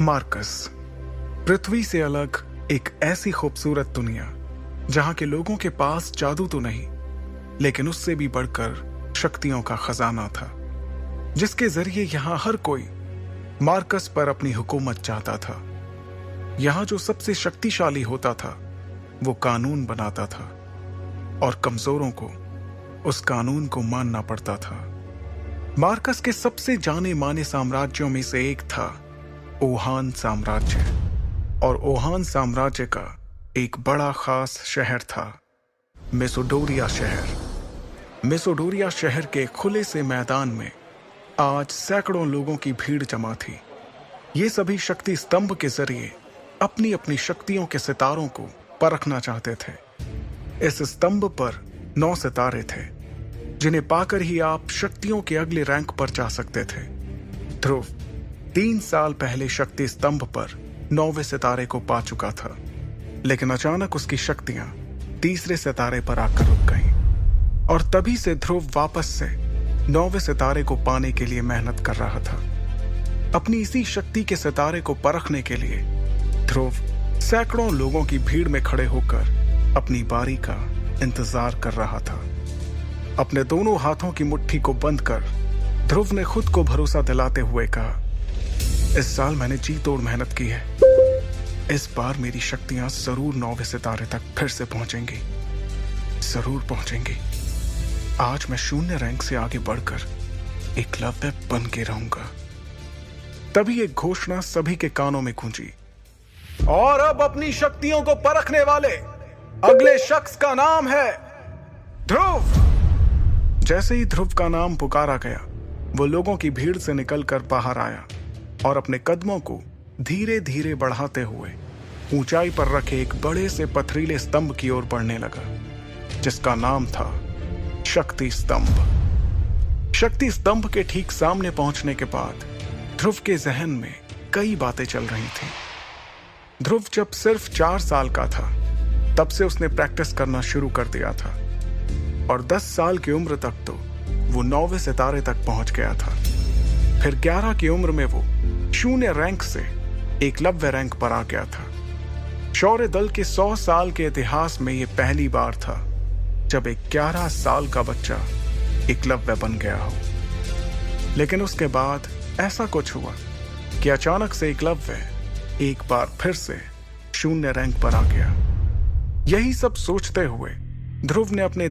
Marcus, पृथ्वी से अलग एक ऐसी खूबसूरत दुनिया जहां के लोगों के पास जादू तो नहीं, लेकिन उससे भी बढ़कर शक्तियों का खजाना था, जिसके जरिए यहां हर कोई मार्कस पर अपनी हुकूमत चाहता था। यहां जो सबसे शक्तिशाली होता था वो कानून बनाता था और कमजोरों को उस कानून को मानना पड़ता था। मार्कस के सबसे जाने माने साम्राज्यों में से एक था ओहान साम्राज्य, और ओहान साम्राज्य का एक बड़ा खास शहर था मेसोडोरिया शहर। मेसोडोरिया शहर के खुले से मैदान में आज सैकड़ों लोगों की भीड़ जमा थी। ये सभी शक्ति स्तंभ के जरिए अपनी अपनी शक्तियों के सितारों को परखना चाहते थे। इस स्तंभ पर 9 सितारे थे, जिन्हें पाकर ही आप शक्तियों के अगले रैंक पर जा सकते थे। ध्रुव 3 साल पहले शक्ति स्तंभ पर 9वें सितारे को पा चुका था, लेकिन अचानक उसकी शक्तियां तीसरे सितारे पर आकर रुक गईं, और तभी से ध्रुव वापस से 9वें सितारे को पाने के लिए मेहनत कर रहा था। अपनी इसी शक्ति के सितारे को परखने के लिए ध्रुव सैकड़ों लोगों की भीड़ में खड़े होकर अपनी बारी का इंतजार कर रहा था। अपने दोनों हाथों की मुट्ठी को बंद कर ध्रुव ने खुद को भरोसा दिलाते हुए कहा, इस साल मैंने जी तोड़ मेहनत की है। इस बार मेरी शक्तियां जरूर 9वें सितारे तक फिर से पहुंचेंगी, जरूर पहुंचेंगी। आज मैं शून्य रैंक से आगे बढ़कर एकलव्य बन के रहूंगा। तभी एक घोषणा सभी के कानों में गूंजी, और अब अपनी शक्तियों को परखने वाले अगले शख्स का नाम है ध्रुव। जैसे ही ध्रुव का नाम पुकारा गया, वो लोगों की भीड़ से निकलकर बाहर आया और अपने कदमों को धीरे धीरे बढ़ाते हुए ऊंचाई पर रखे एक बड़े से पथरीले स्तंभ की ओर बढ़ने लगा, जिसका नाम था शक्ति स्तंभ। शक्ति स्तंभ के ठीक सामने पहुंचने के बाद ध्रुव के जहन में कई बातें चल रही थीं। ध्रुव जब सिर्फ 4 साल का था, तब से उसने प्रैक्टिस करना शुरू कर दिया था, और 10 साल की उम्र तक तो वो 9वें सितारे तक पहुंच गया था। फिर 11 की उम्र में वो शून्य रैंक से एकलव्य रैंक पर आ गया था। शौर्य दल के 100 साल के इतिहास में ये पहली बार था जब एक 11 साल का बच्चा एकलव्य बन गया हो। लेकिन उसके बाद ऐसा कुछ हुआ कि अचानक से एकलव्य एक बार फिर से शून्य रैंक पर आ गया। यही सब सोचते हुए ध्रुव ने अपने